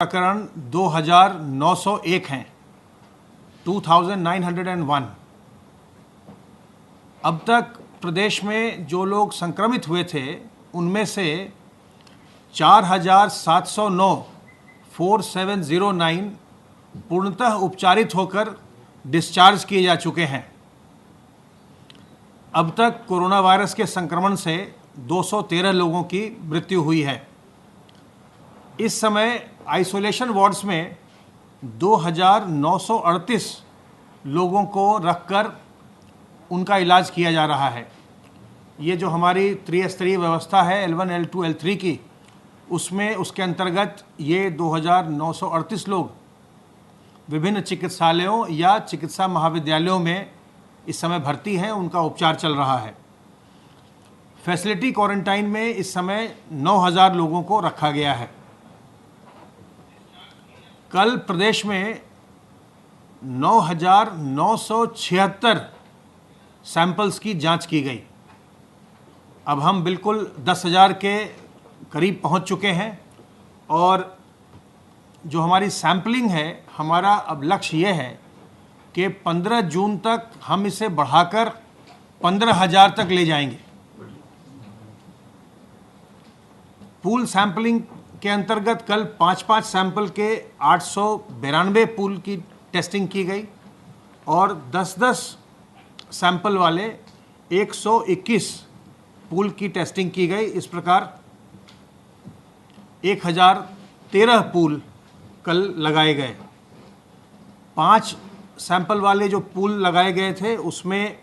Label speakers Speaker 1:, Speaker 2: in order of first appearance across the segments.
Speaker 1: प्रकरण 2901 हैं, 2901। अब तक प्रदेश में जो लोग संक्रमित हुए थे उनमें से 4709 पूर्णतः उपचारित होकर डिस्चार्ज किए जा चुके हैं। अब तक कोरोना वायरस के संक्रमण से 213 लोगों की मृत्यु हुई है। इस समय आइसोलेशन वार्ड्स में 2938 लोगों को रखकर उनका इलाज किया जा रहा है। ये जो हमारी त्रिस्तरीय व्यवस्था है L1, L2, L3 की, उसमें उसके अंतर्गत ये 2938 लोग विभिन्न चिकित्सालयों या चिकित्सा महाविद्यालयों में इस समय भर्ती हैं, उनका उपचार चल रहा है। फैसिलिटी क्वारंटाइन में इस समय 9000 लोगों को रखा गया है। कल प्रदेश में 9976 सैंपल्स की जांच की गई। अब हम बिल्कुल 10,000 के करीब पहुंच चुके हैं और जो हमारी सैंपलिंग है, हमारा अब लक्ष्य ये है कि 15 जून तक हम इसे बढ़ाकर 15,000 तक ले जाएंगे। पूल सैंपलिंग के अंतर्गत कल 5-5 सैंपल के 892 पूल की टेस्टिंग की गई और 10-10 सैंपल वाले 121 पूल की टेस्टिंग की गई। इस प्रकार 1013 पूल कल लगाए गए। 5 सैंपल वाले जो पूल लगाए गए थे उसमें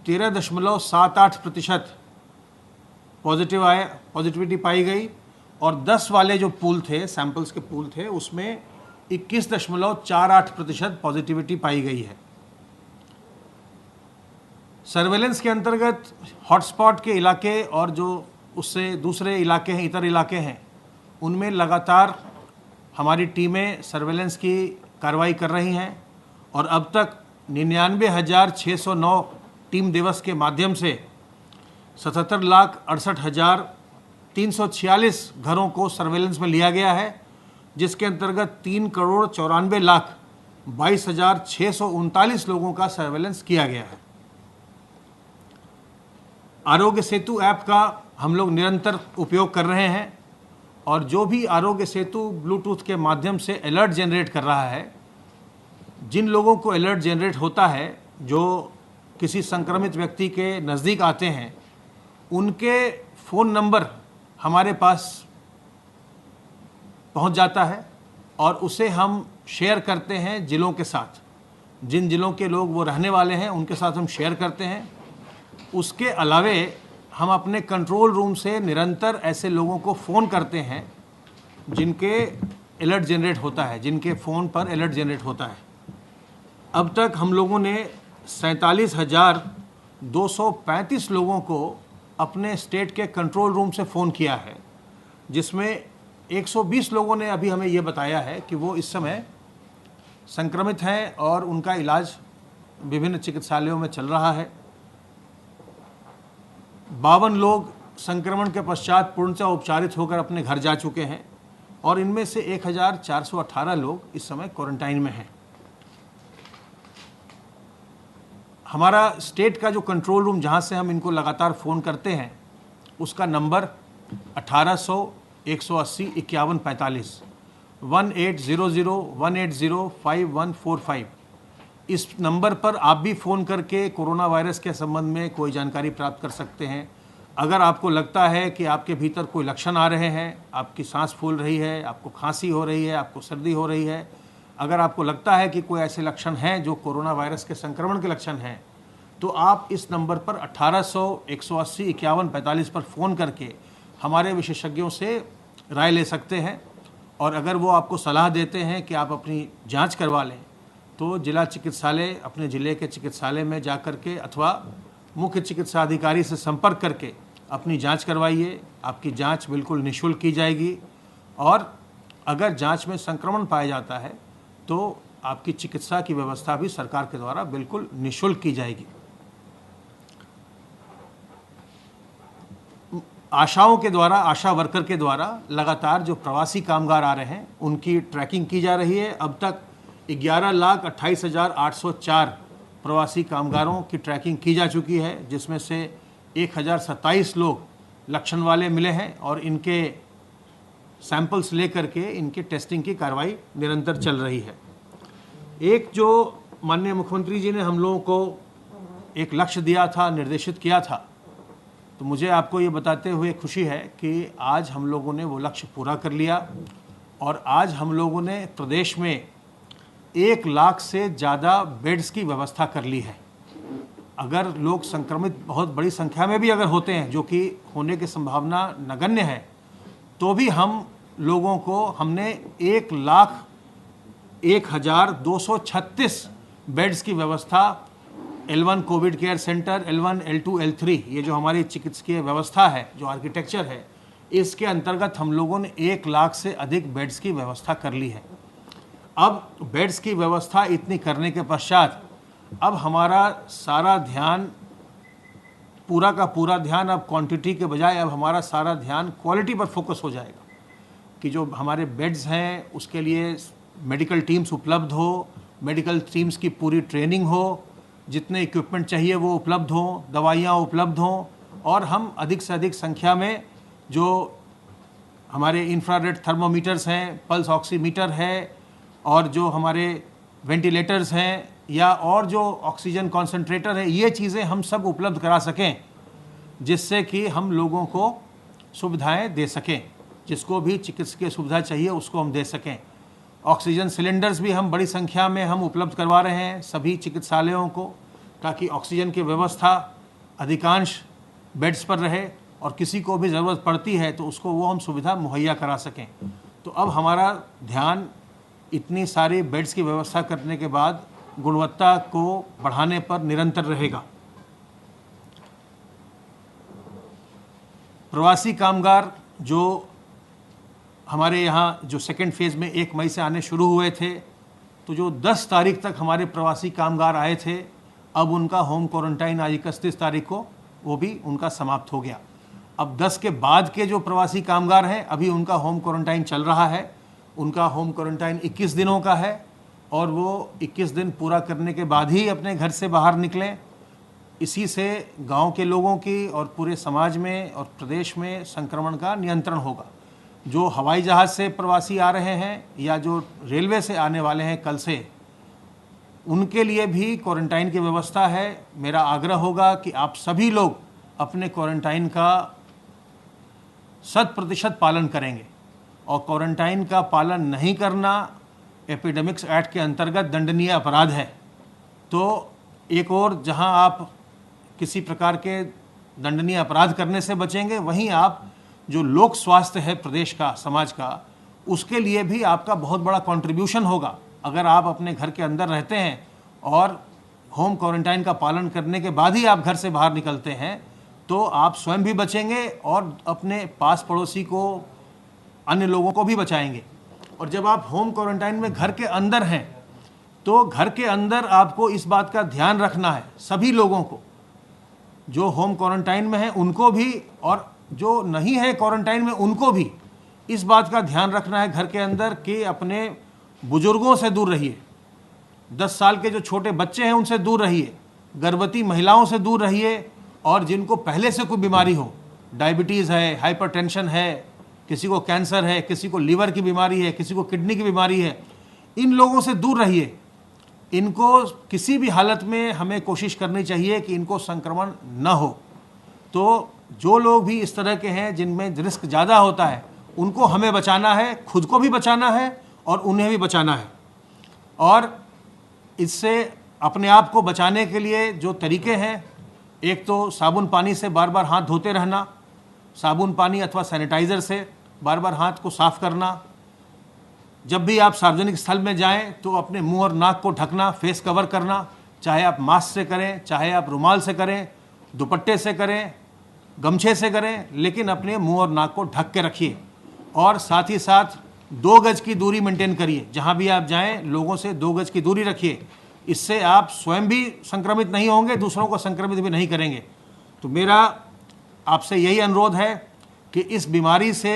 Speaker 1: 13.78% पॉजिटिविटी पाई गई और 10 वाले जो पूल थे, सैंपल्स के पूल थे, उसमें 21.48% पॉजिटिविटी पाई गई है। सर्वेलेंस के अंतर्गत हॉटस्पॉट के इलाके और जो उससे दूसरे इलाके हैं, इतर इलाके हैं, उनमें लगातार हमारी टीमें सर्वेलेंस की कार्रवाई कर रही हैं और अब तक 99,609 टीम दिवस के माध्यम से 77,68,346 घरों को सर्वेलेंस में लिया गया है, जिसके अंतर्गत 3,94,22,639 लोगों का सर्वेलेंस किया गया है। आरोग्य सेतु ऐप का हम लोग निरंतर उपयोग कर रहे हैं और जो भी आरोग्य सेतु ब्लूटूथ के माध्यम से अलर्ट जनरेट कर रहा है, जिन लोगों को अलर्ट जनरेट होता है, जो किसी संक्रमित व्यक्ति के नज़दीक आते हैं, उनके फ़ोन नंबर हमारे पास पहुंच जाता है और उसे हम शेयर करते हैं ज़िलों के साथ। जिन ज़िलों के लोग वो रहने वाले हैं उनके साथ हम शेयर करते हैं। उसके अलावे हम अपने कंट्रोल रूम से निरंतर ऐसे लोगों को फ़ोन करते हैं जिनके अलर्ट जनरेट होता है, जिनके फ़ोन पर अलर्ट जनरेट होता है। अब तक हम लोगों ने 47,235 लोगों को अपने स्टेट के कंट्रोल रूम से फ़ोन किया है, जिसमें 120 लोगों ने अभी हमें ये बताया है कि वो इस समय संक्रमित हैं और उनका इलाज विभिन्न चिकित्सालयों में चल रहा है। 52 लोग संक्रमण के पश्चात पूर्णतः उपचारित होकर अपने घर जा चुके हैं और इनमें से 1,418 लोग इस समय क्वारंटाइन में हैं। हमारा स्टेट का जो कंट्रोल रूम, जहां से हम इनको लगातार फ़ोन करते हैं, उसका नंबर 1800-180-5145 1800-180-5145। इस नंबर पर आप भी फ़ोन करके कोरोना वायरस के संबंध में कोई जानकारी प्राप्त कर सकते हैं। अगर आपको लगता है कि आपके भीतर कोई लक्षण आ रहे हैं, आपकी सांस फूल रही है, आपको खांसी हो रही है, आपको सर्दी हो रही है, अगर आपको लगता है कि कोई ऐसे लक्षण हैं जो कोरोना वायरस के संक्रमण के लक्षण हैं, तो आप इस नंबर पर 1800-180-5145 पर फ़ोन करके हमारे विशेषज्ञों से राय ले सकते हैं। और अगर वो आपको सलाह देते हैं कि आप अपनी जांच करवा लें, तो जिला चिकित्सालय, अपने ज़िले के चिकित्सालय में जा कर के अथवा मुख्य चिकित्सा अधिकारी से संपर्क करके अपनी जांच करवाइए। आपकी जांच बिल्कुल निःशुल्क की जाएगी और अगर जांच में संक्रमण पाया जाता है तो आपकी चिकित्सा की व्यवस्था भी सरकार के द्वारा बिल्कुल निःशुल्क की जाएगी। आशाओं के द्वारा, आशा वर्कर के द्वारा लगातार जो प्रवासी कामगार आ रहे हैं उनकी ट्रैकिंग की जा रही है। अब तक 11,28,804 प्रवासी कामगारों की ट्रैकिंग की जा चुकी है, जिसमें से 1,027 लोग लक्षण वाले मिले हैं और इनके सैंपल्स लेकर के इनके टेस्टिंग की कार्रवाई निरंतर चल रही है। एक जो माननीय मुख्यमंत्री जी ने हम लोगों को एक लक्ष्य दिया था, निर्देशित किया था, तो मुझे आपको ये बताते हुए खुशी है कि आज हम लोगों ने वो लक्ष्य पूरा कर लिया और आज हम लोगों ने प्रदेश में 1 लाख से ज़्यादा बेड्स की व्यवस्था कर ली है। अगर लोग संक्रमित बहुत बड़ी संख्या में भी अगर होते हैं, जो कि होने की संभावना नगण्य है, तो भी हम लोगों को हमने 1,01,236 बेड्स की व्यवस्था L1 Covid care centre, L1, L2, L3, ये जो हमारी चिकित्सकीय व्यवस्था है, जो आर्किटेक्चर है, इसके अंतर्गत हम लोगों ने 1 लाख से अधिक बेड्स की व्यवस्था कर ली है। अब बेड्स की व्यवस्था इतनी करने के पश्चात अब हमारा सारा ध्यान, पूरा का पूरा ध्यान अब क्वांटिटी के बजाय अब हमारा सारा ध्यान क्वालिटी पर फोकस हो जाएगा कि जो हमारे बेड्स हैं उसके लिए मेडिकल टीम्स उपलब्ध हो, मेडिकल टीम्स की पूरी ट्रेनिंग हो, जितने इक्विपमेंट चाहिए वो उपलब्ध हों, दवाइयाँ उपलब्ध हों और हम अधिक से अधिक संख्या में जो हमारे इंफ्रारेड थर्मोमीटर्स हैं, पल्स ऑक्सीमीटर है और जो हमारे वेंटिलेटर्स हैं या और जो ऑक्सीजन कॉन्सेंट्रेटर है, ये चीज़ें हम सब उपलब्ध करा सकें, जिससे कि हम लोगों को सुविधाएं दे सकें। जिसको भी चिकित्सकीय सुविधा चाहिए उसको हम दे सकें। ऑक्सीजन सिलेंडर्स भी हम बड़ी संख्या में हम उपलब्ध करवा रहे हैं सभी चिकित्सालयों को, ताकि ऑक्सीजन की व्यवस्था अधिकांश बेड्स पर रहे और किसी को भी ज़रूरत पड़ती है तो उसको वो हम सुविधा मुहैया करा सकें। तो अब हमारा ध्यान इतनी सारी बेड्स की व्यवस्था करने के बाद गुणवत्ता को बढ़ाने पर निरंतर रहेगा। प्रवासी कामगार जो हमारे यहाँ जो सेकेंड फेज़ में 1 मई से आने शुरू हुए थे, तो जो 10 तारीख तक हमारे प्रवासी कामगार आए थे, अब उनका होम क्वारंटाइन आज 31 तारीख को वो भी उनका समाप्त हो गया। अब 10 के बाद के जो प्रवासी कामगार हैं अभी उनका होम क्वारंटाइन चल रहा है। उनका होम क्वारंटाइन 21 दिनों का है और वो 21 दिन पूरा करने के बाद ही अपने घर से बाहर निकलें। इसी से गांव के लोगों की और पूरे समाज में और प्रदेश में संक्रमण का नियंत्रण होगा। जो हवाई जहाज़ से प्रवासी आ रहे हैं या जो रेलवे से आने वाले हैं कल से, उनके लिए भी क्वारंटाइन की व्यवस्था है। मेरा आग्रह होगा कि आप सभी लोग अपने क्वारंटाइन का 100% पालन करेंगे और क्वारंटाइन का पालन नहीं करना एपिडेमिक्स एक्ट के अंतर्गत दंडनीय अपराध है। तो एक और जहां आप किसी प्रकार के दंडनीय अपराध करने से बचेंगे, वहीं आप जो लोक स्वास्थ्य है प्रदेश का, समाज का, उसके लिए भी आपका बहुत बड़ा कंट्रीब्यूशन होगा। अगर आप अपने घर के अंदर रहते हैं और होम क्वारंटाइन का पालन करने के बाद ही आप घर से बाहर निकलते हैं, तो आप स्वयं भी बचेंगे और अपने पास पड़ोसी को, अन्य लोगों को भी बचाएंगे। और जब आप होम क्वारंटाइन में घर के अंदर हैं, तो घर के अंदर आपको इस बात का ध्यान रखना है, सभी लोगों को, जो होम क्वारंटाइन में हैं उनको भी और जो नहीं है क्वारंटाइन में उनको भी, इस बात का ध्यान रखना है घर के अंदर कि अपने बुजुर्गों से दूर रहिए, 10 साल के जो छोटे बच्चे हैं उनसे दूर रहिए, गर्भवती महिलाओं से दूर रहिए और जिनको पहले से कोई बीमारी हो, डायबिटीज़ है, हाइपरटेंशन है, किसी को कैंसर है, किसी को लीवर की बीमारी है, किसी को किडनी की बीमारी है, इन लोगों से दूर रहिए। इनको किसी भी हालत में हमें कोशिश करनी चाहिए कि इनको संक्रमण न हो। तो जो लोग भी इस तरह के हैं जिनमें रिस्क ज़्यादा होता है, उनको हमें बचाना है, खुद को भी बचाना है और उन्हें भी बचाना है। और इससे अपने आप को बचाने के लिए जो तरीके हैं, एक तो साबुन पानी से बार बार हाथ धोते रहना, साबुन पानी अथवा सैनिटाइज़र से बार बार हाथ को साफ़ करना। जब भी आप सार्वजनिक स्थल में जाएं तो अपने मुंह और नाक को ढकना, फेस कवर करना, चाहे आप मास्क से करें, चाहे आप रुमाल से करें, दुपट्टे से करें, गमछे से करें, लेकिन अपने मुंह और नाक को ढक के रखिए। और साथ ही साथ 2 गज की दूरी मेंटेन करिए। जहां भी आप जाएं लोगों से 2 गज की दूरी रखिए। इससे आप स्वयं भी संक्रमित नहीं होंगे, दूसरों को संक्रमित भी नहीं करेंगे। तो मेरा आपसे यही अनुरोध है कि इस बीमारी से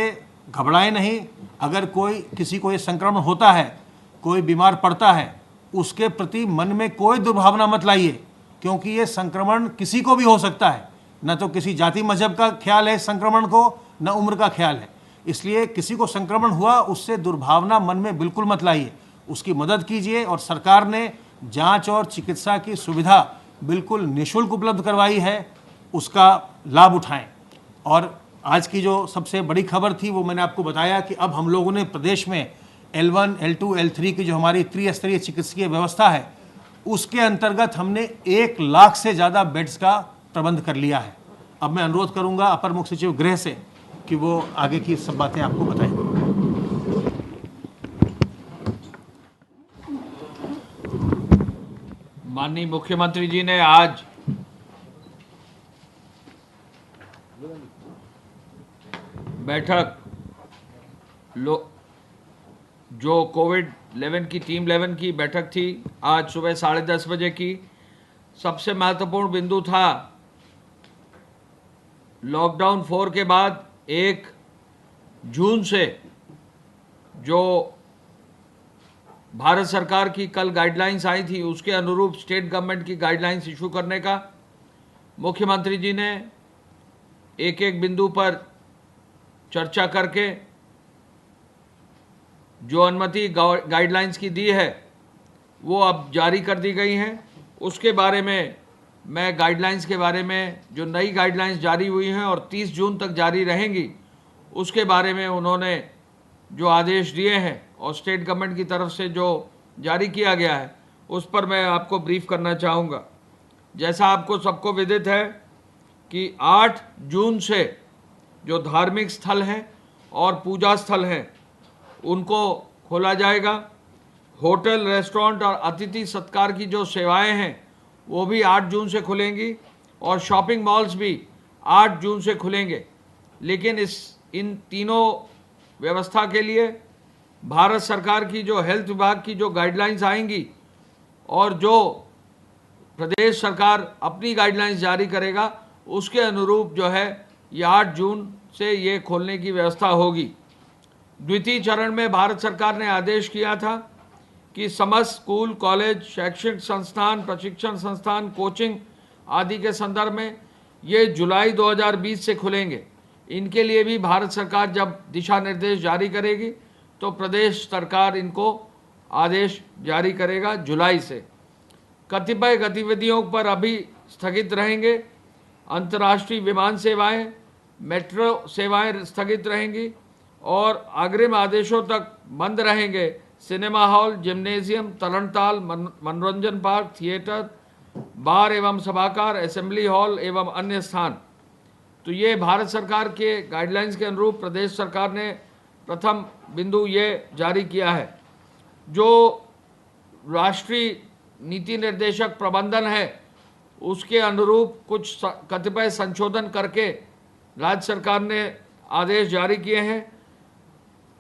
Speaker 1: घबराएं नहीं। अगर कोई किसी को ये संक्रमण होता है, कोई बीमार पड़ता है, उसके प्रति मन में कोई दुर्भावना मत लाइए, क्योंकि ये संक्रमण किसी को भी हो सकता है। न तो किसी जाति मजहब का ख्याल है संक्रमण को, न उम्र का ख्याल है। इसलिए किसी को संक्रमण हुआ उससे दुर्भावना मन में बिल्कुल मत लाइए, उसकी मदद कीजिए। और सरकार ने जांच और चिकित्सा की सुविधा बिल्कुल निःशुल्क उपलब्ध करवाई है, उसका लाभ उठाएं। और आज की जो सबसे बड़ी खबर थी वो मैंने आपको बताया कि अब हम लोगों ने प्रदेश में L1, L2, L3 की जो हमारी त्रिस्तरीय चिकित्सकीय व्यवस्था है, उसके अंतर्गत हमने 1 लाख से ज़्यादा बेड्स का प्रबंध कर लिया है। अब मैं अनुरोध करूंगा अपर मुख्य सचिव गृह से कि वो आगे की सब बातें आपको बताएं।
Speaker 2: माननीय मुख्यमंत्री जी ने आज बैठक जो कोविड-11 की टीम 11 की बैठक थी, आज सुबह 10:30 बजे की। सबसे महत्वपूर्ण बिंदु था लॉकडाउन 4 के बाद 1 जून से जो भारत सरकार की कल गाइडलाइंस आई थी, उसके अनुरूप स्टेट गवर्नमेंट की गाइडलाइंस इशू करने का। मुख्यमंत्री जी ने एक एक बिंदु पर चर्चा करके जो अनुमति गाइडलाइंस की दी है वो अब जारी कर दी गई हैं। उसके बारे में मैं गाइडलाइंस के बारे में जो नई गाइडलाइंस जारी हुई हैं और 30 जून तक जारी रहेंगी, उसके बारे में उन्होंने जो आदेश दिए हैं और स्टेट गवर्नमेंट की तरफ से जो जारी किया गया है, उस पर मैं आपको ब्रीफ करना चाहूँगा। जैसा आपको सबको विदित है कि 8 जून से जो धार्मिक स्थल हैं और पूजा स्थल हैं उनको खोला जाएगा। होटल, रेस्टोरेंट और अतिथि सत्कार की जो सेवाएं हैं वो भी 8 जून से खुलेंगी और शॉपिंग मॉल्स भी 8 जून से खुलेंगे। लेकिन इन तीनों व्यवस्था के लिए भारत सरकार की जो हेल्थ विभाग की जो गाइडलाइंस आएंगी और जो प्रदेश सरकार अपनी गाइडलाइंस जारी करेगा, उसके अनुरूप जो है ये 8 जून से ये खोलने की व्यवस्था होगी। द्वितीय चरण में भारत सरकार ने आदेश किया था कि समस्त स्कूल, कॉलेज, शैक्षिक संस्थान, प्रशिक्षण संस्थान, कोचिंग आदि के संदर्भ में ये जुलाई 2020 से खुलेंगे। इनके लिए भी भारत सरकार जब दिशा निर्देश जारी करेगी तो प्रदेश सरकार इनको आदेश जारी करेगा जुलाई से। कतिपय गतिविधियों पर अभी स्थगित रहेंगे। अंतर्राष्ट्रीय विमान सेवाएं, मेट्रो सेवाएं स्थगित रहेंगी और अग्रिम आदेशों तक बंद रहेंगे सिनेमा हॉल, जिम्नेजियम, तरणताल, मनोरंजन पार्क, थिएटर, बार एवं सभागार, असेंबली हॉल एवं अन्य स्थान। तो ये भारत सरकार के गाइडलाइंस के अनुरूप प्रदेश सरकार ने प्रथम बिंदु ये जारी किया है। जो राष्ट्रीय नीति निर्देशक प्रबंधन है उसके अनुरूप कुछ कतिपय संशोधन करके राज्य सरकार ने आदेश जारी किए हैं।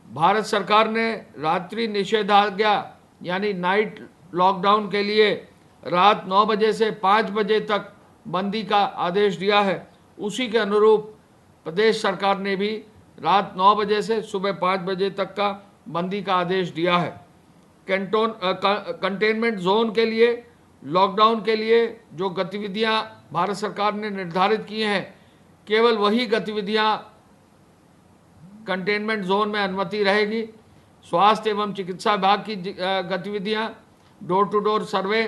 Speaker 2: भारत सरकार ने रात्रि निषेधाज्ञा यानी नाइट लॉकडाउन के लिए रात 9 बजे से 5 बजे तक बंदी का आदेश दिया है। उसी के अनुरूप प्रदेश सरकार ने भी रात 9 बजे से सुबह 5 बजे तक का बंदी का आदेश दिया है। कंटेनमेंट जोन के लिए, लॉकडाउन के लिए जो गतिविधियां भारत सरकार ने निर्धारित की हैं, केवल वही गतिविधियां कंटेनमेंट जोन में अनुमति रहेगी। स्वास्थ्य एवं चिकित्सा विभाग की गतिविधियां, डोर टू डोर सर्वे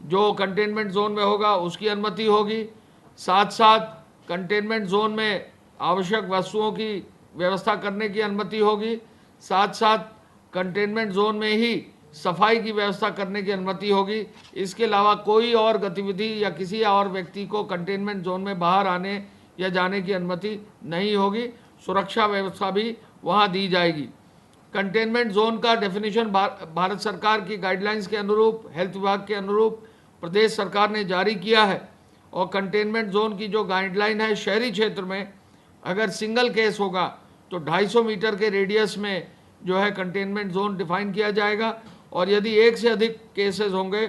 Speaker 2: जो कंटेनमेंट जोन में होगा उसकी अनुमति होगी। साथ साथ कंटेनमेंट जोन में आवश्यक वस्तुओं की व्यवस्था करने की अनुमति होगी। साथ साथ कंटेनमेंट जोन में ही सफाई की व्यवस्था करने की अनुमति होगी। इसके अलावा कोई और गतिविधि या किसी और व्यक्ति को कंटेनमेंट जोन में बाहर आने या जाने की अनुमति नहीं होगी। सुरक्षा व्यवस्था भी वहां दी जाएगी। कंटेनमेंट जोन का डेफिनेशन भारत सरकार की गाइडलाइंस के अनुरूप, हेल्थ विभाग के अनुरूप प्रदेश सरकार ने जारी किया है। और कंटेनमेंट जोन की जो गाइडलाइन है, शहरी क्षेत्र में अगर सिंगल केस होगा तो 250 मीटर के रेडियस में जो है कंटेनमेंट जोन डिफाइन किया जाएगा, और यदि एक से अधिक केसेस होंगे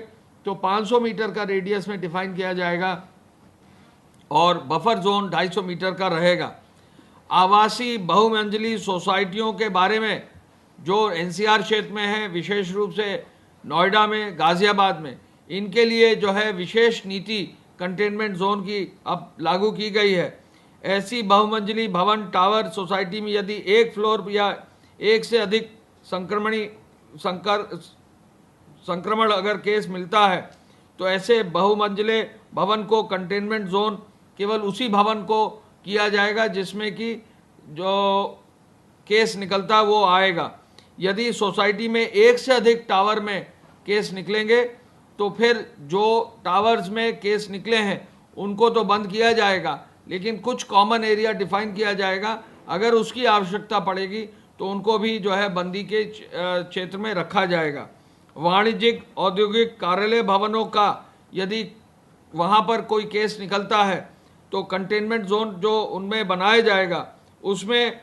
Speaker 2: तो 500 मीटर का रेडियस में डिफाइन किया जाएगा और बफर जोन 250 मीटर का रहेगा। आवासीय बहुमंजिली सोसाइटियों के बारे में जो एनसीआर क्षेत्र में है, विशेष रूप से नोएडा में, गाजियाबाद में, इनके लिए जो है विशेष नीति कंटेनमेंट जोन की अब लागू की गई है। ऐसी बहुमंजिली भवन टावर सोसाइटी में यदि एक फ्लोर या एक से अधिक संक्रमण अगर केस मिलता है तो ऐसे बहुमंजिले भवन को कंटेनमेंट जोन केवल उसी भवन को किया जाएगा जिसमें कि जो केस निकलता है वो आएगा। यदि सोसाइटी में एक से अधिक टावर में केस निकलेंगे तो फिर जो टावर्स में केस निकले हैं उनको तो बंद किया जाएगा, लेकिन कुछ कॉमन एरिया डिफाइन किया जाएगा। अगर उसकी आवश्यकता पड़ेगी तो उनको भी जो है बंदी के क्षेत्र में रखा जाएगा। वाणिज्यिक औद्योगिक कार्यालय भवनों का यदि वहाँ पर कोई केस निकलता है तो कंटेनमेंट जोन जो उनमें बनाया जाएगा उसमें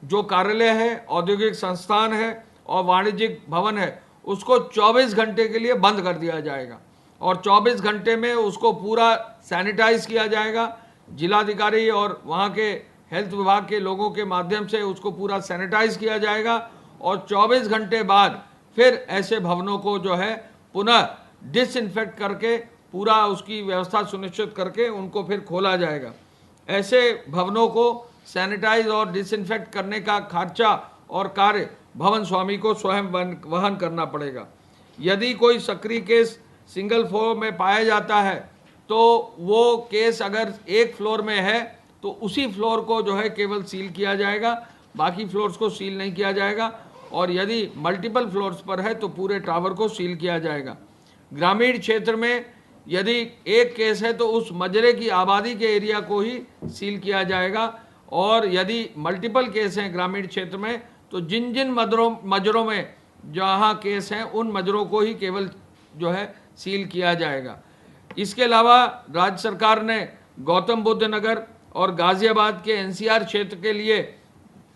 Speaker 2: जो कार्यालय है, औद्योगिक संस्थान है और वाणिज्यिक भवन है उसको 24 घंटे के लिए बंद कर दिया जाएगा और 24 घंटे में उसको पूरा सैनिटाइज किया जाएगा। जिलाधिकारी और वहाँ के हेल्थ विभाग के लोगों के माध्यम से उसको पूरा सैनिटाइज किया जाएगा और 24 घंटे बाद फिर ऐसे भवनों को जो है पुनः डिसइंफेक्ट करके पूरा उसकी व्यवस्था सुनिश्चित करके उनको फिर खोला जाएगा। ऐसे भवनों को सैनिटाइज और डिसइंफेक्ट करने का खर्चा और कार्य भवन स्वामी को स्वयं वहन करना पड़ेगा। यदि कोई सक्रिय केस सिंगल फ्लोर में पाया जाता है तो वो केस अगर एक फ्लोर में है तो उसी फ्लोर को जो है केवल सील किया जाएगा, बाकी फ्लोर्स को सील नहीं किया जाएगा। और यदि मल्टीपल फ्लोर्स पर है तो पूरे टावर को सील किया जाएगा। ग्रामीण क्षेत्र में यदि एक केस है तो उस मजरे की आबादी के एरिया को ही सील किया जाएगा और यदि मल्टीपल केस हैं ग्रामीण क्षेत्र में तो जिन जिन मजरों में जहां केस हैं उन मजरों को ही केवल जो है सील किया जाएगा। इसके अलावा राज्य सरकार ने गौतम बुद्ध नगर और गाजियाबाद के एनसीआर क्षेत्र के लिए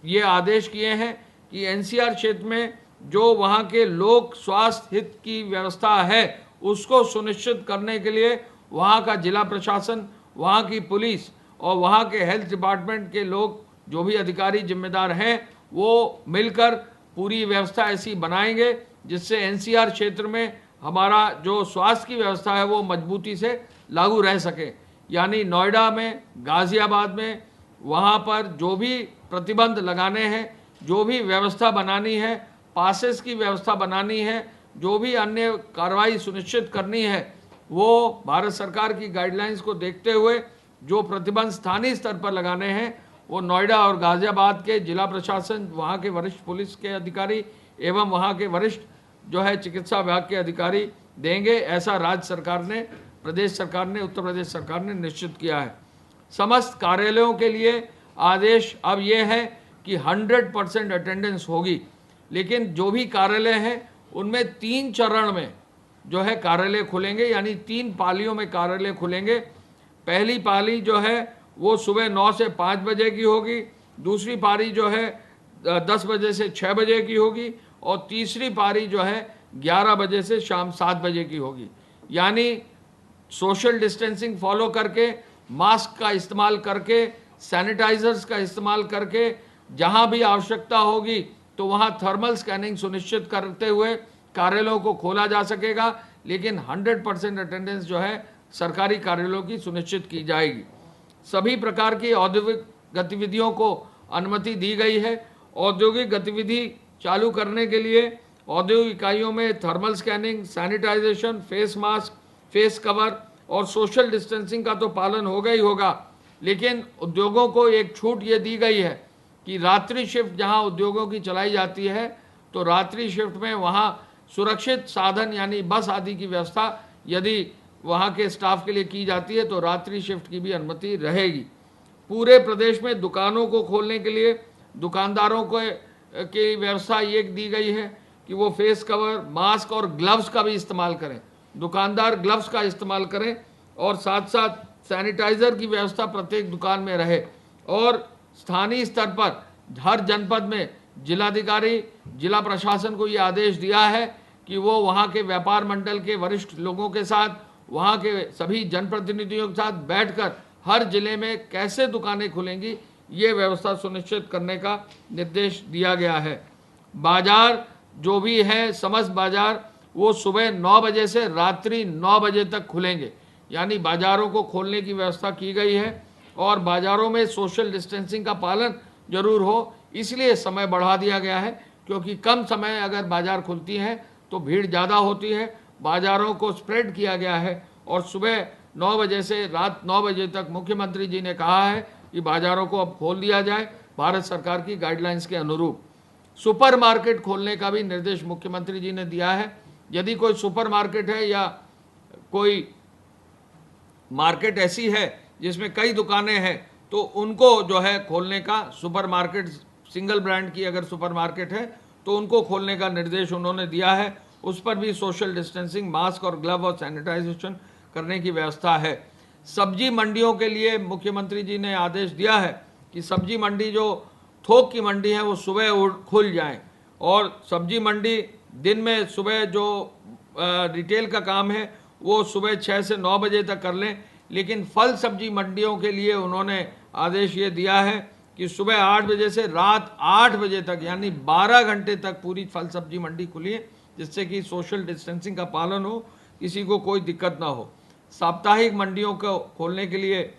Speaker 2: ये आदेश किए हैं कि एनसीआर क्षेत्र में जो वहाँ के लोक स्वास्थ्य हित की व्यवस्था है उसको सुनिश्चित करने के लिए वहाँ का जिला प्रशासन, वहाँ की पुलिस और वहाँ के हेल्थ डिपार्टमेंट के लोग जो भी अधिकारी जिम्मेदार हैं वो मिलकर पूरी व्यवस्था ऐसी बनाएंगे जिससे एनसीआर क्षेत्र में हमारा जो स्वास्थ्य की व्यवस्था है वो मजबूती से लागू रह सके। यानी नोएडा में, गाजियाबाद में, वहाँ पर जो भी प्रतिबंध लगाने हैं, जो भी व्यवस्था बनानी है, पासेस की व्यवस्था बनानी है, जो भी अन्य कार्रवाई सुनिश्चित करनी है, वो भारत सरकार की गाइडलाइंस को देखते हुए जो प्रतिबंध स्थानीय स्तर पर लगाने हैं वो नोएडा और गाजियाबाद के जिला प्रशासन, वहाँ के वरिष्ठ पुलिस के अधिकारी एवं वहाँ के वरिष्ठ जो है चिकित्सा विभाग के अधिकारी देंगे। ऐसा राज्य सरकार ने, प्रदेश सरकार ने, उत्तर प्रदेश सरकार ने निश्चित किया है। समस्त कार्यालयों के लिए आदेश अब ये है कि 100% अटेंडेंस होगी, लेकिन जो भी कार्यालय हैं उनमें 3 चरण में जो है कार्यालय खुलेंगे, यानी 3 पालियों में कार्यालय खुलेंगे। पहली पाली जो है वो सुबह 9 से 5 बजे की होगी, दूसरी पारी जो है 10 बजे से 6 बजे की होगी और तीसरी पारी जो है 11 बजे से शाम 7 बजे की होगी। यानी सोशल डिस्टेंसिंग फॉलो करके, मास्क का इस्तेमाल करके, सैनिटाइजर्स का इस्तेमाल करके, जहां भी आवश्यकता होगी तो वहां थर्मल स्कैनिंग सुनिश्चित करते हुए कार्यालयों को खोला जा सकेगा, लेकिन 100% अटेंडेंस जो है सरकारी कार्यालयों की सुनिश्चित की जाएगी। सभी प्रकार की औद्योगिक गतिविधियों को अनुमति दी गई है। औद्योगिक गतिविधि चालू करने के लिए औद्योगिक इकाइयों में thermal scanning, sanitization, face mask, face cover और सोशल डिस्टेंसिंग का तो पालन होगा ही होगा, लेकिन उद्योगों को एक छूट ये दी गई है कि रात्रि शिफ्ट जहां उद्योगों की चलाई जाती है तो रात्रि शिफ्ट में वहां सुरक्षित साधन यानी बस आदि की व्यवस्था यदि वहां के स्टाफ के लिए की जाती है तो रात्रि शिफ्ट की भी अनुमति रहेगी। पूरे प्रदेश में दुकानों को खोलने के लिए दुकानदारों को की व्यवस्था ये दी गई है कि वो फेस कवर, मास्क और ग्लव्स का भी इस्तेमाल करें। दुकानदार ग्लव्स का इस्तेमाल करें और साथ साथ सैनिटाइज़र की व्यवस्था प्रत्येक दुकान में रहे। और स्थानीय स्तर पर हर जनपद में जिलाधिकारी, जिला प्रशासन को ये आदेश दिया है कि वो वहाँ के व्यापार मंडल के वरिष्ठ लोगों के साथ, वहाँ के सभी जनप्रतिनिधियों के साथ बैठकर हर जिले में कैसे दुकानें खुलेंगी ये व्यवस्था सुनिश्चित करने का निर्देश दिया गया है। बाजार जो भी है, समस्त बाजार वो सुबह 9 बजे से रात्रि 9 बजे तक खुलेंगे, यानी बाजारों को खोलने की व्यवस्था की गई है। और बाजारों में सोशल डिस्टेंसिंग का पालन जरूर हो, इसलिए समय बढ़ा दिया गया है, क्योंकि कम समय अगर बाजार खुलती हैं तो भीड़ ज़्यादा होती है। बाजारों को स्प्रेड किया गया है और सुबह 9 बजे से रात 9 बजे तक मुख्यमंत्री जी ने कहा है कि बाजारों को अब खोल दिया जाए भारत सरकार की गाइडलाइंस के अनुरूप। सुपर मार्केट खोलने का भी निर्देश मुख्यमंत्री जी ने दिया है। यदि कोई सुपर मार्केट है या कोई मार्केट ऐसी है जिसमें कई दुकानें हैं, तो उनको जो है खोलने का, सुपर मार्केट सिंगल ब्रांड की अगर सुपर मार्केट है तो उनको खोलने का निर्देश उन्होंने दिया है। उस पर भी सोशल डिस्टेंसिंग, मास्क और ग्लव और सैनिटाइजेशन करने की व्यवस्था है। सब्जी मंडियों के लिए मुख्यमंत्री जी ने आदेश दिया है कि सब्जी मंडी जो थोक की मंडी है वो सुबह खुल जाएं, और सब्जी मंडी दिन में सुबह जो रिटेल का काम है वो सुबह 6 से 9 बजे तक कर लें। लेकिन फल सब्जी मंडियों के लिए उन्होंने आदेश ये दिया है कि सुबह 8 बजे से रात 8 बजे तक, यानी 12 घंटे तक पूरी फल सब्जी मंडी खुली है, जिससे कि सोशल डिस्टेंसिंग का पालन हो, किसी को कोई दिक्कत ना हो। साप्ताहिक मंडियों को खोलने के लिए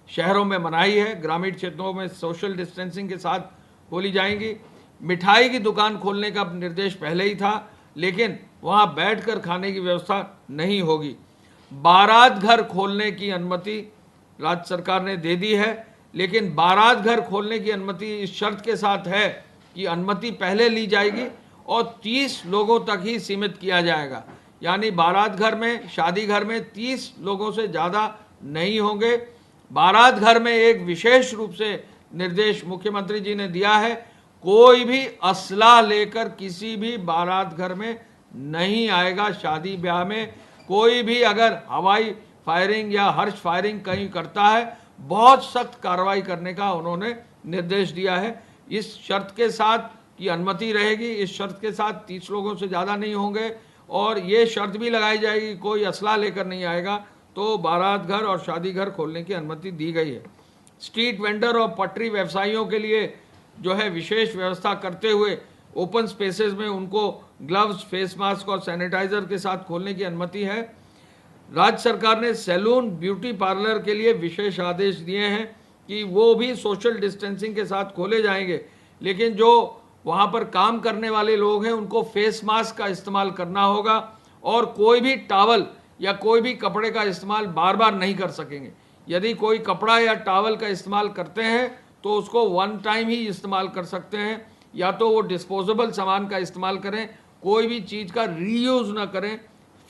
Speaker 2: शहरों में मनाही है, ग्रामीण क्षेत्रों में सोशल डिस्टेंसिंग के साथ खोली जाएंगी। मिठाई की दुकान खोलने का निर्देश पहले ही था, लेकिन वहां बैठकर खाने की व्यवस्था नहीं होगी। बारात घर खोलने की अनुमति राज्य सरकार ने दे दी है, लेकिन बारात घर खोलने की अनुमति इस शर्त के साथ है कि अनुमति पहले ली जाएगी और 30 लोगों तक ही सीमित किया जाएगा। यानी बारात घर में, शादी घर में 30 लोगों से ज़्यादा नहीं होंगे। बारात घर में एक विशेष रूप से निर्देश मुख्यमंत्री जी ने दिया है, कोई भी असला लेकर किसी भी बारात घर में नहीं आएगा। शादी ब्याह में कोई भी अगर हवाई फायरिंग या हर्ष फायरिंग कहीं करता है, बहुत सख्त कार्रवाई करने का उन्होंने निर्देश दिया है। इस शर्त के साथ कि अनुमति रहेगी, इस शर्त के साथ 30 लोगों से ज़्यादा नहीं होंगे, और ये शर्त भी लगाई जाएगी कोई असला लेकर नहीं आएगा तो बारात घर और शादी घर खोलने की अनुमति दी गई है। स्ट्रीट वेंडर और पटरी व्यवसायियों के लिए जो है विशेष व्यवस्था करते हुए ओपन स्पेसेस में उनको ग्लव्स, फेस मास्क और सैनिटाइजर के साथ खोलने की अनुमति है। राज्य सरकार ने सैलून, ब्यूटी पार्लर के लिए विशेष आदेश दिए हैं कि वो भी सोशल डिस्टेंसिंग के साथ खोले जाएंगे, लेकिन जो वहाँ पर काम करने वाले लोग हैं उनको फेस मास्क का इस्तेमाल करना होगा, और कोई भी टॉवल या कोई भी कपड़े का इस्तेमाल बार बार नहीं कर सकेंगे। यदि कोई कपड़ा या टॉवल का इस्तेमाल करते हैं तो उसको वन टाइम ही इस्तेमाल कर सकते हैं, या तो वो डिस्पोजेबल सामान का इस्तेमाल करें, कोई भी चीज़ का रीयूज़ ना करें।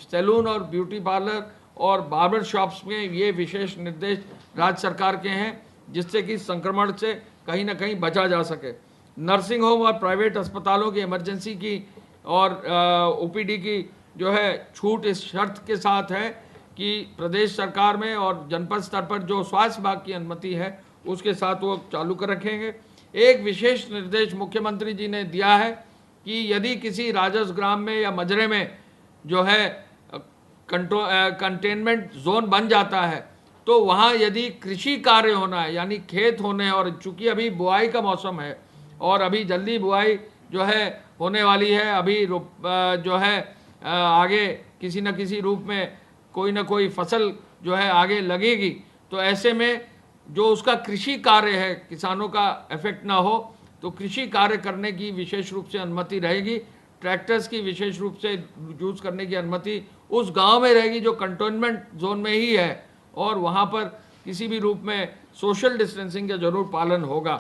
Speaker 2: सैलून और ब्यूटी पार्लर और बार्बर शॉप्स में ये विशेष निर्देश राज्य सरकार के हैं, जिससे कि संक्रमण से कहीं ना कहीं बचा जा सके। नर्सिंग होम और प्राइवेट अस्पतालों की इमरजेंसी की और ओपीडी की जो है छूट इस शर्त के साथ है कि प्रदेश सरकार में और जनपद स्तर पर जो स्वास्थ्य विभाग की अनुमति है उसके साथ वो चालू कर रखेंगे। एक विशेष निर्देश मुख्यमंत्री जी ने दिया है कि यदि किसी राजस्व ग्राम में या मजरे में जो है कंटेनमेंट जोन बन जाता है, तो वहाँ यदि कृषि कार्य होना है, यानी खेत होने, और चूंकि अभी बुआई का मौसम है और अभी जल्दी बुआई जो है होने वाली है, अभी जो है आगे किसी न किसी रूप में कोई ना कोई फसल जो है आगे लगेगी, तो ऐसे में जो उसका कृषि कार्य है किसानों का इफेक्ट ना हो, तो कृषि कार्य करने की विशेष रूप से अनुमति रहेगी। ट्रैक्टर्स की विशेष रूप से यूज़ करने की अनुमति उस गांव में रहेगी जो कंटेनमेंट जोन में ही है, और वहां पर किसी भी रूप में सोशल डिस्टेंसिंग का जरूर पालन होगा।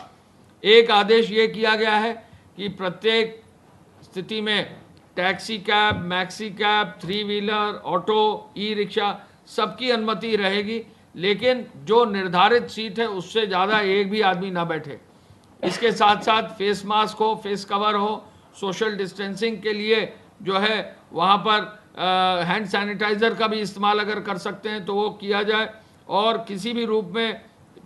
Speaker 2: एक आदेश ये किया गया है कि प्रत्येक स्थिति में taxi cab, maxi cab, 3 wheeler, auto, e rickshaw सबकी अनुमति रहेगी, लेकिन जो निर्धारित सीट है उससे ज़्यादा एक भी आदमी ना बैठे। इसके साथ साथ फेस मास्क हो, फेस कवर हो, सोशल डिस्टेंसिंग के लिए जो है वहाँ पर हैंड सैनिटाइज़र का भी इस्तेमाल अगर कर सकते हैं तो वो किया जाए, और किसी भी रूप में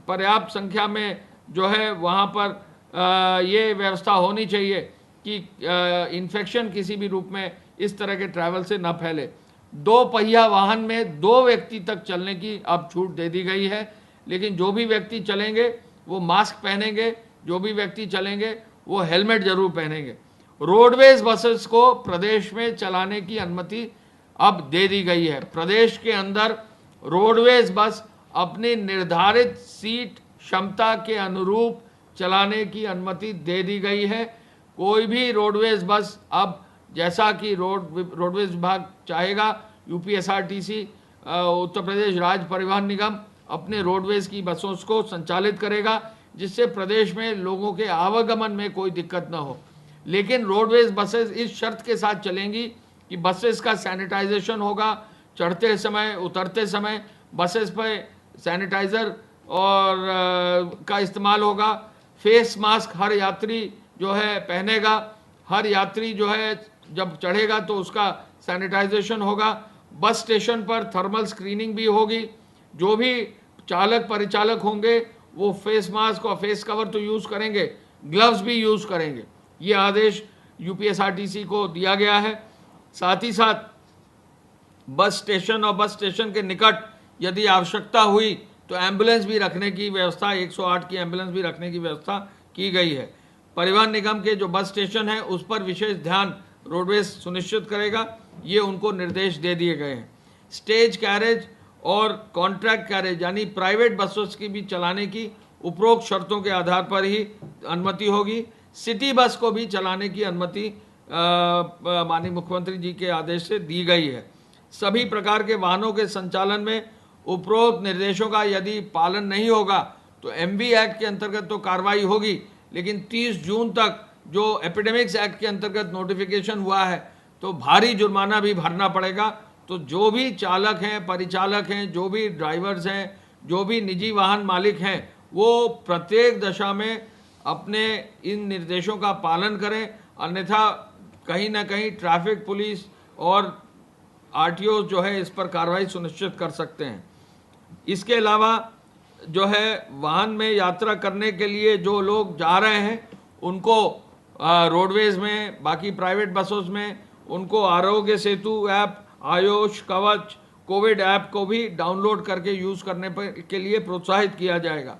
Speaker 2: पर्याप्त संख्या में जो है वहाँ पर ये व्यवस्था होनी चाहिए कि इन्फेक्शन किसी भी रूप में इस तरह के ट्रैवल से न फैले। 2 पहिया वाहन में 2 व्यक्ति तक चलने की अब छूट दे दी गई है, लेकिन जो भी व्यक्ति चलेंगे वो मास्क पहनेंगे, जो भी व्यक्ति चलेंगे वो हेलमेट जरूर पहनेंगे। रोडवेज बसेस को प्रदेश में चलाने की अनुमति अब दे दी गई है। प्रदेश के अंदर रोडवेज बस अपनी निर्धारित सीट क्षमता के अनुरूप चलाने की अनुमति दे दी गई है। कोई भी रोडवेज बस अब, जैसा कि रोडवेज विभाग चाहेगा, यूपीएसआरटीसी उत्तर प्रदेश राज्य परिवहन निगम अपने रोडवेज की बसों को संचालित करेगा, जिससे प्रदेश में लोगों के आवागमन में कोई दिक्कत ना हो। लेकिन रोडवेज बसेस इस शर्त के साथ चलेंगी कि बसेस का सैनिटाइजेशन होगा, चढ़ते समय उतरते समय बसेस पे सैनिटाइज़र और का इस्तेमाल होगा। फेस मास्क हर यात्री जो है पहनेगा, हर यात्री जो है जब चढ़ेगा तो उसका सैनिटाइजेशन होगा। बस स्टेशन पर थर्मल स्क्रीनिंग भी होगी। जो भी चालक परिचालक होंगे वो फेस मास्क और फेस कवर तो यूज़ करेंगे, ग्लव्स भी यूज़ करेंगे। ये आदेश यूपीएसआरटीसी को दिया गया है। साथ ही साथ बस स्टेशन और बस स्टेशन के निकट यदि आवश्यकता हुई तो एम्बुलेंस भी रखने की व्यवस्था, 108 की एम्बुलेंस भी रखने की व्यवस्था की गई है। परिवहन निगम के जो बस स्टेशन है उस पर विशेष ध्यान रोडवेज सुनिश्चित करेगा, ये उनको निर्देश दे दिए गए हैं। स्टेज कैरेज और कॉन्ट्रैक्ट कैरेज यानी प्राइवेट बसों की भी चलाने की उपरोक्त शर्तों के आधार पर ही अनुमति होगी। सिटी बस को भी चलाने की अनुमति माननीय मुख्यमंत्री जी के आदेश से दी गई है। सभी प्रकार के वाहनों के संचालन में उपरोक्त निर्देशों का यदि पालन नहीं होगा तो एमवी एक्ट के अंतर्गत तो कार्रवाई होगी, लेकिन 30 जून तक जो एपिडेमिक्स एक्ट के अंतर्गत नोटिफिकेशन हुआ है तो भारी जुर्माना भी भरना पड़ेगा। तो जो भी चालक हैं, परिचालक हैं, जो भी ड्राइवर्स हैं, जो भी निजी वाहन मालिक हैं, वो प्रत्येक दशा में अपने इन निर्देशों का पालन करें, अन्यथा कहीं ना कहीं ट्रैफिक पुलिस और आरटीओ जो है इस पर कार्रवाई सुनिश्चित कर सकते हैं। इसके अलावा जो है वाहन में यात्रा करने के लिए जो लोग जा रहे हैं उनको रोडवेज में, बाकी प्राइवेट बसों में उनको आरोग्य सेतु ऐप, आयुष कवच, कोविड ऐप को भी डाउनलोड करके यूज़ करने के लिए प्रोत्साहित किया जाएगा।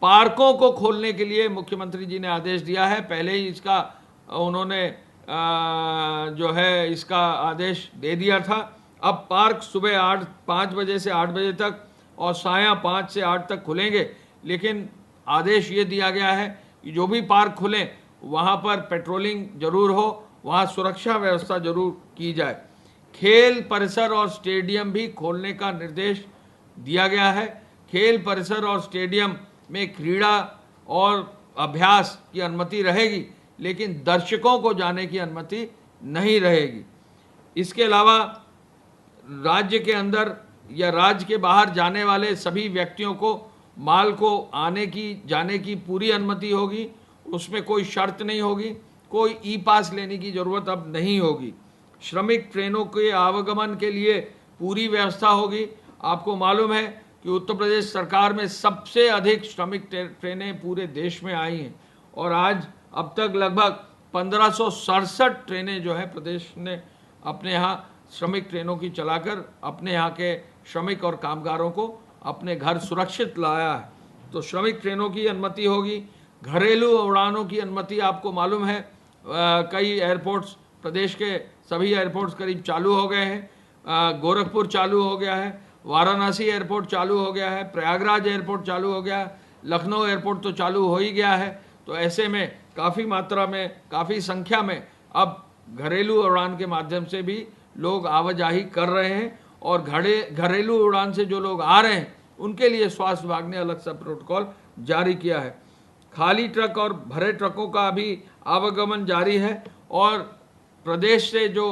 Speaker 2: पार्कों को खोलने के लिए मुख्यमंत्री जी ने आदेश दिया है, पहले ही इसका उन्होंने जो है इसका आदेश दे दिया था। अब पार्क सुबह 5 बजे से 8 बजे तक और साया 5 से 8 तक खुलेंगे, लेकिन आदेश ये दिया गया है कि जो भी पार्क खुलें वहाँ पर पेट्रोलिंग जरूर हो, वहाँ सुरक्षा व्यवस्था जरूर की जाए। खेल परिसर और स्टेडियम भी खोलने का निर्देश दिया गया है। खेल परिसर और स्टेडियम में क्रीड़ा और अभ्यास की अनुमति रहेगी, लेकिन दर्शकों को जाने की अनुमति नहीं रहेगी। इसके अलावा राज्य के अंदर या राज्य के बाहर जाने वाले सभी व्यक्तियों को माल को आने की जाने की पूरी अनुमति होगी, उसमें कोई शर्त नहीं होगी, कोई ई पास लेने की ज़रूरत अब नहीं होगी। श्रमिक ट्रेनों के आवागमन के लिए पूरी व्यवस्था होगी। आपको मालूम है कि उत्तर प्रदेश सरकार में सबसे अधिक श्रमिक ट्रेनें पूरे देश में आई हैं और आज अब तक लगभग 1567 ट्रेनें जो है प्रदेश ने अपने यहाँ श्रमिक ट्रेनों की चलाकर अपने यहाँ के श्रमिक और कामगारों को अपने घर सुरक्षित लाया है। तो श्रमिक ट्रेनों की अनुमति होगी। घरेलू उड़ानों की अनुमति आपको मालूम है कई एयरपोर्ट्स, प्रदेश के सभी एयरपोर्ट्स करीब चालू हो गए हैं। गोरखपुर चालू हो गया है, वाराणसी एयरपोर्ट चालू हो गया है, प्रयागराज एयरपोर्ट चालू हो गया है, लखनऊ एयरपोर्ट तो चालू हो ही गया है। तो ऐसे में काफ़ी मात्रा में, काफ़ी संख्या में अब घरेलू उड़ान के माध्यम से भी लोग आवाजाही कर रहे हैं और घरेलू उड़ान से जो लोग आ रहे हैं उनके लिए स्वास्थ्य विभाग ने अलग सा प्रोटोकॉल जारी किया है। खाली ट्रक और भरे ट्रकों का भी आवागमन जारी है और प्रदेश से जो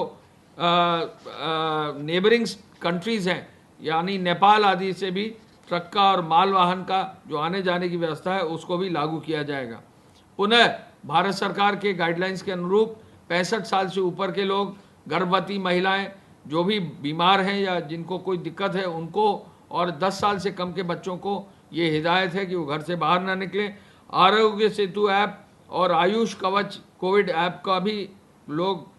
Speaker 2: नेबरिंग कंट्रीज़ हैं यानी नेपाल आदि से भी ट्रक का और माल वाहन का जो आने जाने की व्यवस्था है उसको भी लागू किया जाएगा। पुनः भारत सरकार के गाइडलाइंस के अनुरूप 65 साल से ऊपर के लोग, गर्भवती महिलाएं, जो भी बीमार हैं या जिनको कोई दिक्कत है उनको, और 10 साल से कम के बच्चों को ये हिदायत है कि वो घर से बाहर ना निकलें। आरोग्य सेतु ऐप और आयुष कवच कोविड ऐप का भी लोग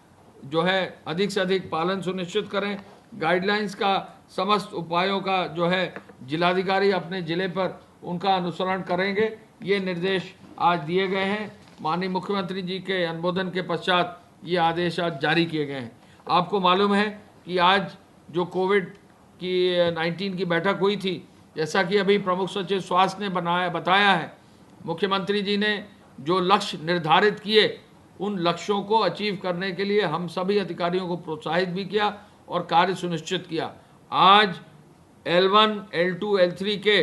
Speaker 2: जो है अधिक से अधिक पालन सुनिश्चित करें। गाइडलाइंस का समस्त उपायों का जो है जिलाधिकारी अपने ज़िले पर उनका अनुसरण करेंगे, ये निर्देश आज दिए गए हैं। माननीय मुख्यमंत्री जी के अनुमोदन के पश्चात ये आदेश आज जारी किए गए हैं। आपको मालूम है कि आज जो कोविड की 19 की बैठक हुई थी, जैसा कि अभी प्रमुख सचिव स्वास्थ्य ने बताया है, मुख्यमंत्री जी ने जो लक्ष्य निर्धारित किए उन लक्ष्यों को अचीव करने के लिए हम सभी अधिकारियों को प्रोत्साहित भी किया और कार्य सुनिश्चित किया। आज L1, L2, L3 के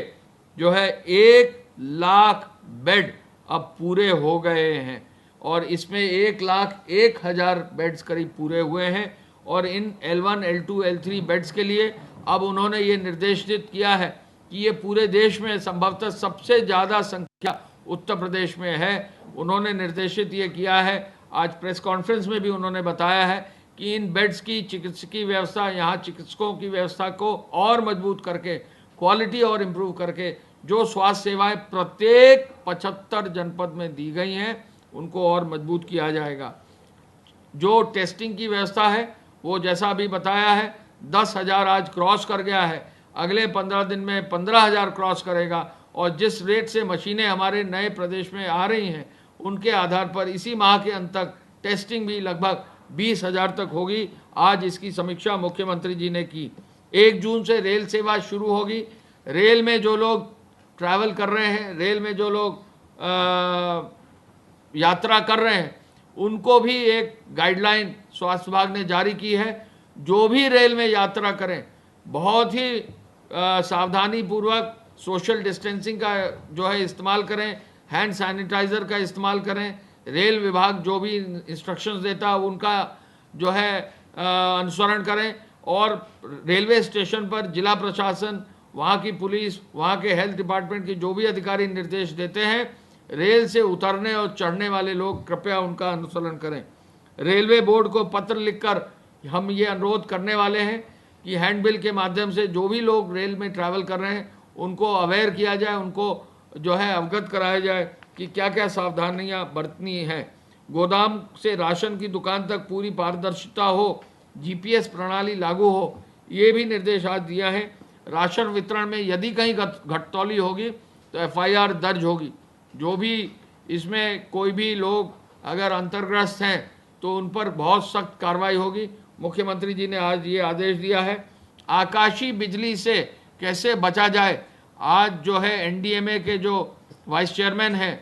Speaker 2: जो है 1 लाख बेड अब पूरे हो गए हैं और इसमें 1,01,000 बेड्स करीब पूरे हुए हैं और इन L1, L2, L3 बेड्स के लिए अब उन्होंने ये निर्देशित किया है कि ये पूरे देश में संभवतः सबसे ज़्यादा संख्या उत्तर प्रदेश में है। उन्होंने निर्देशित ये किया है, आज प्रेस कॉन्फ्रेंस में भी उन्होंने बताया है कि इन बेड्स की चिकित्सकीय व्यवस्था, यहाँ चिकित्सकों की व्यवस्था को और मजबूत करके, क्वालिटी और इम्प्रूव करके जो स्वास्थ्य सेवाएं प्रत्येक 75 जनपद में दी गई हैं उनको और मजबूत किया जाएगा। जो टेस्टिंग की व्यवस्था है वो जैसा अभी बताया है 10,000 आज क्रॉस कर गया है, अगले 15 दिन में 15,000 क्रॉस करेगा और जिस रेट से मशीनें हमारे नए प्रदेश में आ रही हैं उनके आधार पर इसी माह के अंत तक टेस्टिंग भी लगभग 20,000 तक होगी। आज इसकी समीक्षा मुख्यमंत्री जी ने की। 1 जून से रेल सेवा शुरू होगी। रेल में जो लोग ट्रैवल कर रहे हैं, रेल में जो लोग यात्रा कर रहे हैं, उनको भी एक गाइडलाइन स्वास्थ्य विभाग ने जारी की है। जो भी रेल में यात्रा करें बहुत ही सावधानी पूर्वक सोशल डिस्टेंसिंग का जो है इस्तेमाल करें, हैंड सैनिटाइज़र का इस्तेमाल करें। रेल विभाग जो भी इंस्ट्रक्शंस देता है उनका जो है अनुसरण करें और रेलवे स्टेशन पर जिला प्रशासन, वहाँ की पुलिस, वहाँ के हेल्थ डिपार्टमेंट के जो भी अधिकारी निर्देश देते हैं, रेल से उतरने और चढ़ने वाले लोग कृपया उनका अनुसरण करें। रेलवे बोर्ड को पत्र लिखकर हम ये अनुरोध करने वाले हैं कि हैंडबिल के माध्यम से जो भी लोग रेल में ट्रैवल कर रहे हैं उनको अवेयर किया जाए, उनको जो है अवगत कराया जाए कि क्या क्या सावधानियां बरतनी हैं। गोदाम से राशन की दुकान तक पूरी पारदर्शिता हो, GPS प्रणाली लागू हो, ये भी निर्देश आज दिया है। राशन वितरण में यदि कहीं घटतौली होगी तो FIR दर्ज होगी। जो भी इसमें कोई भी लोग अगर अंतर्ग्रस्त हैं तो उन पर बहुत सख्त कार्रवाई होगी। मुख्यमंत्री जी ने आज ये आदेश दिया है। आकाशीय बिजली से कैसे बचा जाए, आज जो है NDMA के जो वाइस चेयरमैन हैं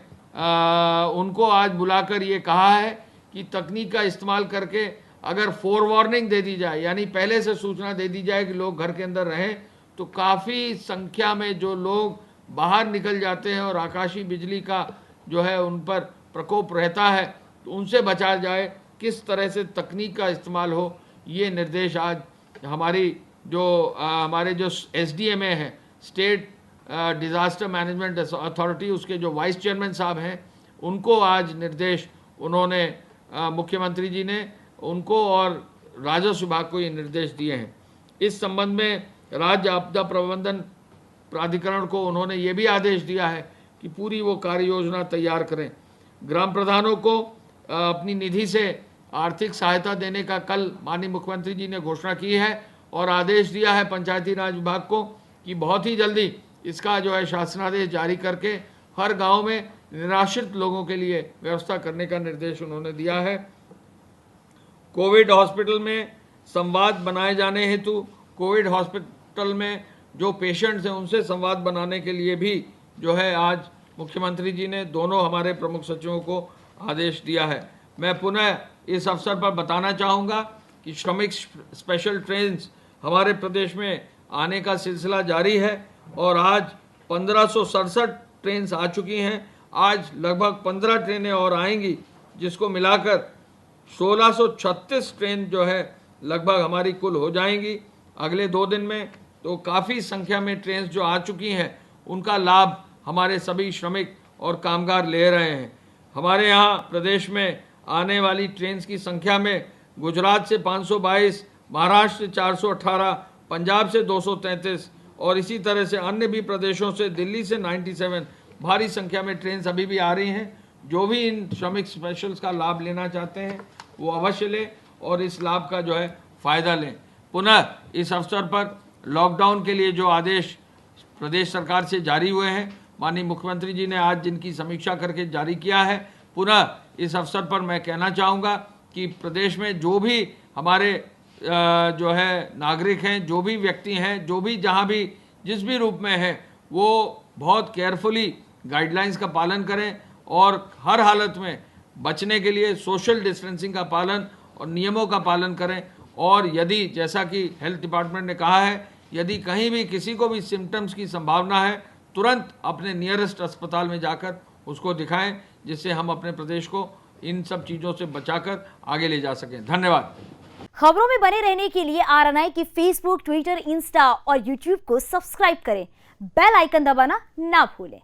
Speaker 2: उनको आज बुलाकर ये कहा है कि तकनीक का इस्तेमाल करके अगर फोरवार्निंग दे दी जाए, यानी पहले से सूचना दे दी जाए कि लोग घर के अंदर रहें, तो काफ़ी संख्या में जो लोग बाहर निकल जाते हैं और आकाशीय बिजली का जो है उन पर प्रकोप रहता है तो उनसे बचा जाए। किस तरह से तकनीक का इस्तेमाल हो, ये निर्देश आज हमारे जो SDMA हैं, स्टेट डिज़ास्टर मैनेजमेंट अथॉरिटी, उसके जो वाइस चेयरमैन साहब हैं, उनको आज निर्देश उन्होंने मुख्यमंत्री जी ने उनको और राजस्व विभाग को ये निर्देश दिए हैं। इस संबंध में राज्य आपदा प्रबंधन प्राधिकरण को उन्होंने ये भी आदेश दिया है कि पूरी वो कार्य योजना तैयार करें। ग्राम प्रधानों को अपनी निधि से आर्थिक सहायता देने का कल माननीय मुख्यमंत्री जी ने घोषणा की है और आदेश दिया है पंचायती राज विभाग को कि बहुत ही जल्दी इसका जो है शासनादेश जारी करके हर गांव में निराश्रित लोगों के लिए व्यवस्था करने का निर्देश उन्होंने दिया है। कोविड हॉस्पिटल में संवाद बनाए जाने हेतु कोविड हॉस्पिटल में जो पेशेंट्स हैं उनसे संवाद बनाने के लिए भी जो है आज मुख्यमंत्री जी ने दोनों हमारे प्रमुख सचिवों को आदेश दिया है। मैं पुनः इस अवसर पर बताना चाहूँगा कि श्रमिक स्पेशल ट्रेन्स हमारे प्रदेश में आने का सिलसिला जारी है और आज 1567 ट्रेन्स आ चुकी हैं। आज लगभग 15 ट्रेनें और आएंगी, जिसको मिलाकर 1636 ट्रेन जो है लगभग हमारी कुल हो जाएंगी अगले 2 दिन में। तो काफ़ी संख्या में ट्रेन्स जो आ चुकी हैं उनका लाभ हमारे सभी श्रमिक और कामगार ले रहे हैं। हमारे यहाँ प्रदेश में आने वाली ट्रेन्स की संख्या में गुजरात से 522, महाराष्ट्र से 418, पंजाब से 233 और इसी तरह से अन्य भी प्रदेशों से, दिल्ली से 97 भारी संख्या में ट्रेन्स अभी भी आ रही हैं। जो भी इन श्रमिक स्पेशल्स का लाभ लेना चाहते हैं वो अवश्य लें और इस लाभ का जो है फ़ायदा लें। पुनः इस अवसर पर लॉकडाउन के लिए जो आदेश प्रदेश सरकार से जारी हुए हैं माननीय मुख्यमंत्री जी ने आज जिनकी समीक्षा करके जारी किया है, पुनः इस अवसर पर मैं कहना चाहूँगा कि प्रदेश में जो भी हमारे जो है नागरिक हैं, जो भी व्यक्ति हैं, जो भी जहाँ भी जिस भी रूप में हैं, वो बहुत केयरफुली गाइडलाइंस का पालन करें और हर हालत में बचने के लिए सोशल डिस्टेंसिंग का पालन और नियमों का पालन करें। और यदि जैसा कि हेल्थ डिपार्टमेंट ने कहा है, यदि कहीं भी किसी को भी सिम्टम्स की संभावना है, तुरंत अपने नियरेस्ट अस्पताल में जाकर उसको दिखाएं, जिससे हम अपने प्रदेश को इन सब चीज़ों से बचाकर आगे ले जा सकें। धन्यवाद।
Speaker 3: खबरों में बने रहने के लिए RNI की फेसबुक, ट्विटर, इंस्टा और यूट्यूब को सब्सक्राइब करें। बेल आइकन दबाना ना भूलें।